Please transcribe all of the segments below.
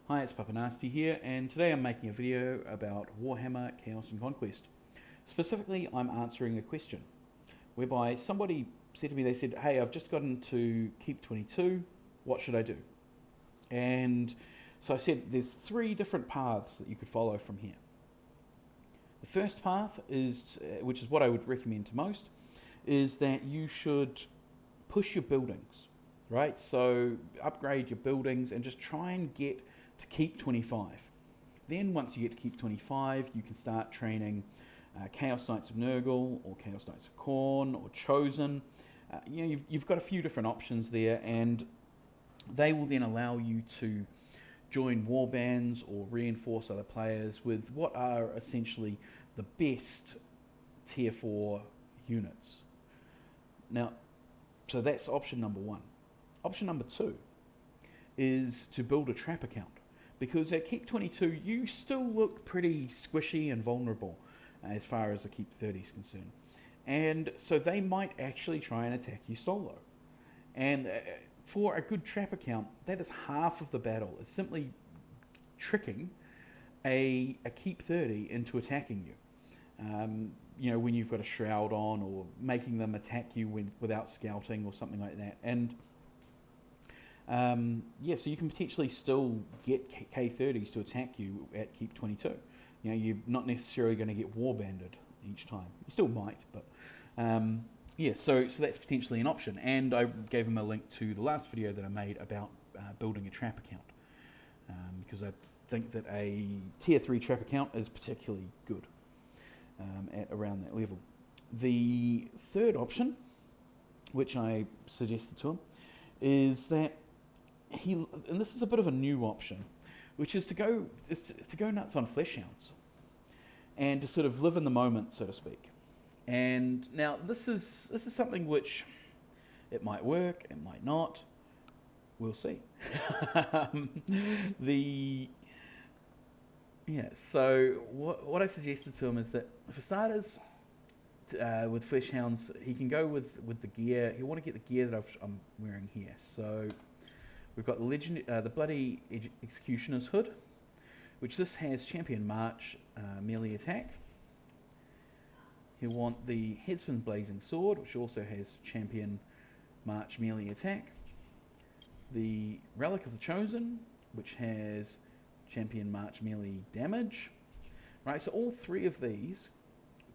Hi, it's Papa Nasty here, and today I'm making a video about Warhammer Chaos and Conquest. Specifically, I'm answering a question whereby somebody said to me, they said, hey, I've just gotten to Keep 22, what should I do? And so I said, there's three different paths that you could follow from here. The first path is, which is what I would recommend to most, is that you should push your buildings, right? So upgrade your buildings and just try and get to Keep 25. Then once you get to Keep 25, you can start training Chaos Knights of Nurgle or Chaos Knights of Khorne or Chosen. You've got a few different options there, and they will then allow you to join warbands or reinforce other players with what are essentially the best tier 4 units. Now, so that's option number one. Option number two is to build a trap account, because at Keep 22 you still look pretty squishy and vulnerable as far as the Keep 30 is concerned, and so they might actually try and attack you solo. And for a good trap account, that is half of the battle, is simply tricking a Keep 30 into attacking you. When you've got a shroud on, or making them attack you without scouting or something like that. And so you can potentially still get K30s to attack you at Keep 22. You're not necessarily going to get warbanded each time. You still might, but so that's potentially an option. And I gave him a link to the last video that I made about building a trap account, because I think that a tier 3 trap account is particularly good at around that level. The third option, which I suggested to him, is that and this is a bit of a new option, which is to go nuts on Flesh Hounds and to sort of live in the moment, so to speak. And now this is something which it might work, it might not. We'll see. So what I suggested to him is that for starters, with Flesh Hounds, he can go with the gear. He'll want to get the gear that I'm wearing here. So we've got the Bloody Executioner's Hood, which this has Champion March melee attack. He'll want the Headsman Blazing Sword, which also has Champion March melee attack. The Relic of the Chosen, which has Champion March melee damage. Right, so all three of these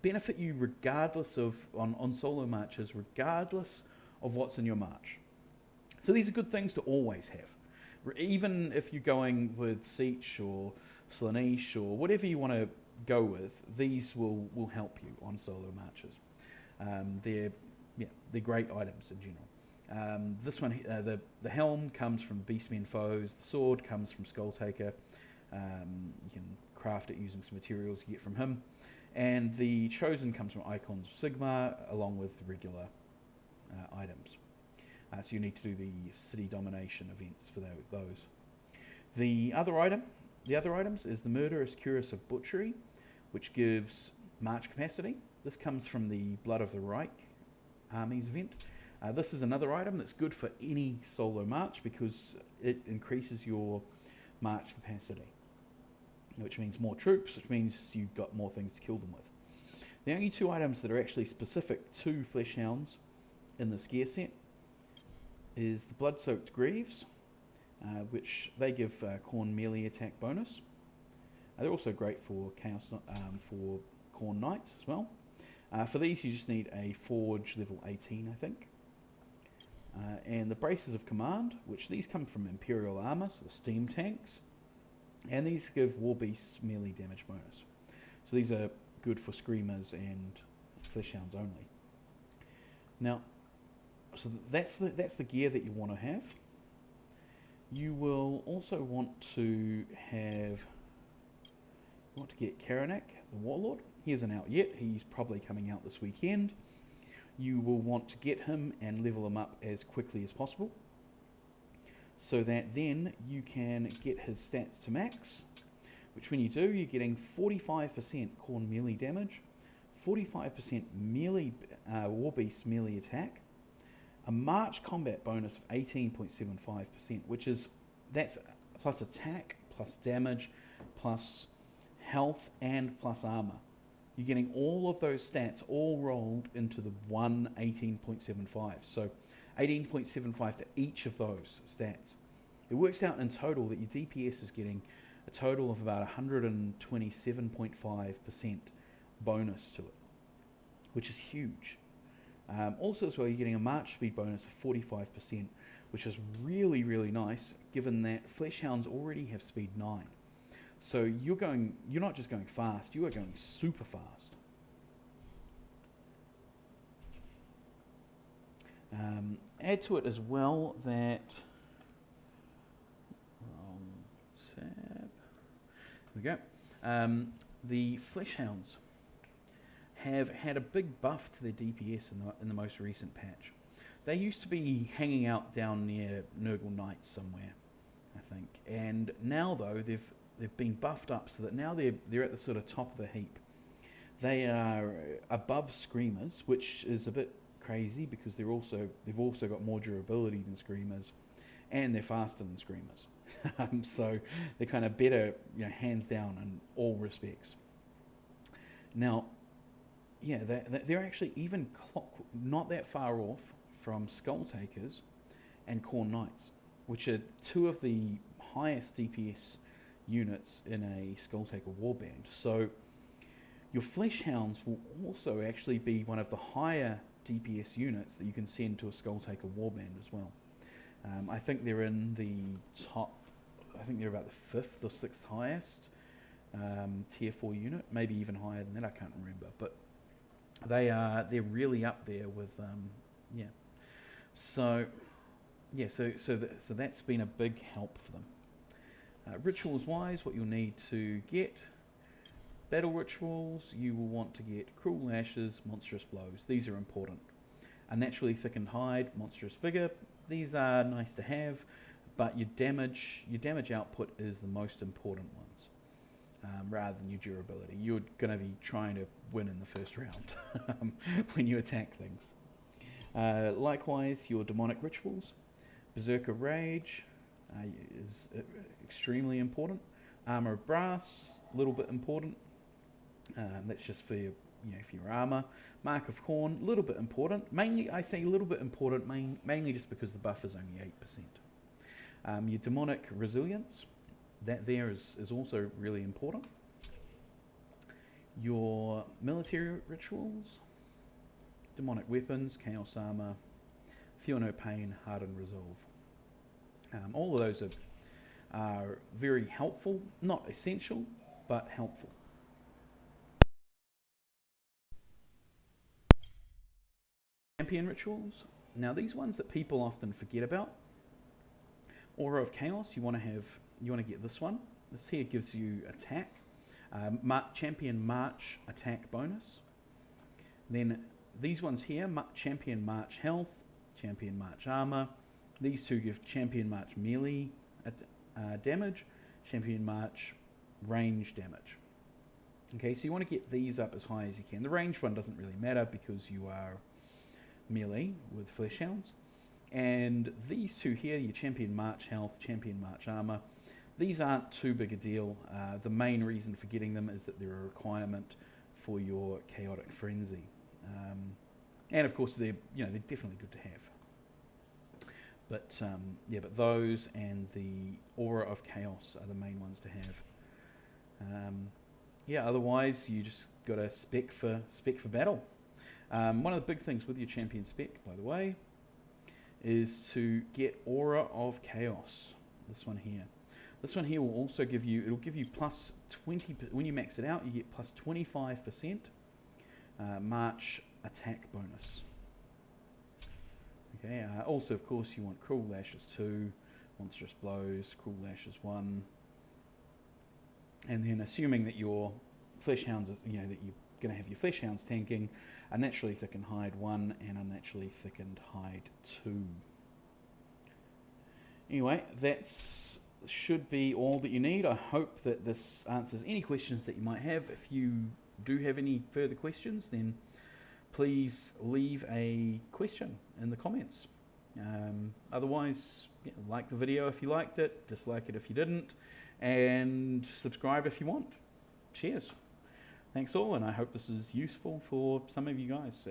benefit you regardless of, on solo marches, regardless of what's in your march. So these are good things to always have. Even if you're going with Siege or Slaanesh or whatever you want to go with, these will help you on solo marches. They're great items in general. This one, the helm comes from Beastmen Foes, the sword comes from Skulltaker. You can craft it using some materials you get from him. And the Chosen comes from Icons of Sigmar, along with regular items. So you need to do the city domination events for those. The other items is the Murderous Cuirass of Butchery, which gives march capacity. This comes from the Blood of the Reich armies event. This is another item that's good for any solo march because it increases your march capacity, which means more troops, which means you've got more things to kill them with. The only two items that are actually specific to Flesh Hounds in this gear set is the Blood-Soaked Greaves, which they give Khorne melee attack bonus. They're also great for for Khorne Knights as well. For these you just need a Forge level 18, I think. And the Braces of Command, which these come from Imperial Armour, so the steam tanks. And these give Warbeasts melee damage bonus. So these are good for Screamers and Flesh Hounds only. Now, so that's the gear that you want to have. You will also want to get Karanak, the Warlord. He isn't out yet. He's probably coming out this weekend. You will want to get him and level him up as quickly as possible, so that then you can get his stats to max, which when you do, you're getting 45% Khorne melee damage, 45% melee Warbeast melee attack, a March combat bonus of 18.75%, that's plus attack plus damage, plus health, and plus armor. You're getting all of those stats all rolled into the one 18.75. So 18.75 to each of those stats. It works out in total that your DPS is getting a total of about 127.5% bonus to it, which is huge. Also as well, you're getting a march speed bonus of 45%, which is really, really nice, given that Flesh Hounds already have speed 9. So you're not just going fast, you are going super fast. Add to it as well that, wrong tab, here we go, the Flesh Hounds have had a big buff to their DPS in the most recent patch. They used to be hanging out down near Nurgle Knights somewhere, I think, and now though they've been buffed up so that now they're at the sort of top of the heap. They are above Screamers, which is a bit crazy because they've also got more durability than Screamers, and they're faster than Screamers. So they're kind of better, hands down in all respects. Now, yeah, they're actually even not that far off from Skull Takers and Khorne Knights, which are two of the highest DPS units in a Skull Taker warband. So your Flesh Hounds will also actually be one of the higher DPS units that you can send to a Skull Taker warband as well. I think they're in the top, I think they're about the 5th or 6th highest tier 4 unit, maybe even higher than that, I can't remember, but they're really up there with so that's been a big help for them. Rituals wise, what you'll need to get: battle rituals, you will want to get Cruel Lashes, Monstrous Blows. These are important. A naturally thickened hide, Monstrous Vigor. These are nice to have, but your damage output is the most important ones, rather than your durability. You're going to be trying to win in the first round when you attack things. Likewise, your demonic rituals. Berserker Rage is extremely important. Armor of Brass, a little bit important. That's just for your, for your armor. Mark of Khorne, a little bit important. Mainly, I say a little bit important, mainly just because the buff is only 8%. Your demonic resilience, that there is also really important. Your military rituals, demonic weapons, chaos armor, feel no pain, harden resolve. All of those are very helpful, not essential, but helpful. Champion rituals. Now these ones that people often forget about. Aura of Chaos, you want to get this one. This here gives you attack, champion march attack bonus. Then these ones here, champion march health, champion march armor. These two give champion march melee damage, champion march range damage. Okay, so you want to get these up as high as you can. The range one doesn't really matter because you are melee with Flesh Hounds. And these two here, your champion march health, champion march armor, these aren't too big a deal. The main reason for getting them is that they're a requirement for your chaotic frenzy. And of course they're definitely good to have. But but those and the Aura of Chaos are the main ones to have. Otherwise you just got to spec for battle. One of the big things with your champion spec, by the way, is to get Aura of Chaos. This one here. This one here will also give you, it'll give you plus 20, when you max it out, you get plus 25% March attack bonus. Okay, also of course you want Cruel Lashes 2, Monstrous Blows, Cruel Lashes 1, and then assuming that your Flesh Hounds, that you're going to have your Flesh Hounds tanking, a naturally thickened hide 1 and a naturally thickened hide 2. Anyway, that's should be all that you need. I hope that this answers any questions that you might have. If you do have any further questions, then please leave a question in the comments. Otherwise, like the video if you liked it, dislike it if you didn't, and subscribe if you want. Cheers. Thanks all, and I hope this is useful for some of you guys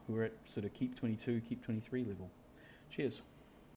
who are at sort of Keep 22, Keep 23 level. Cheers.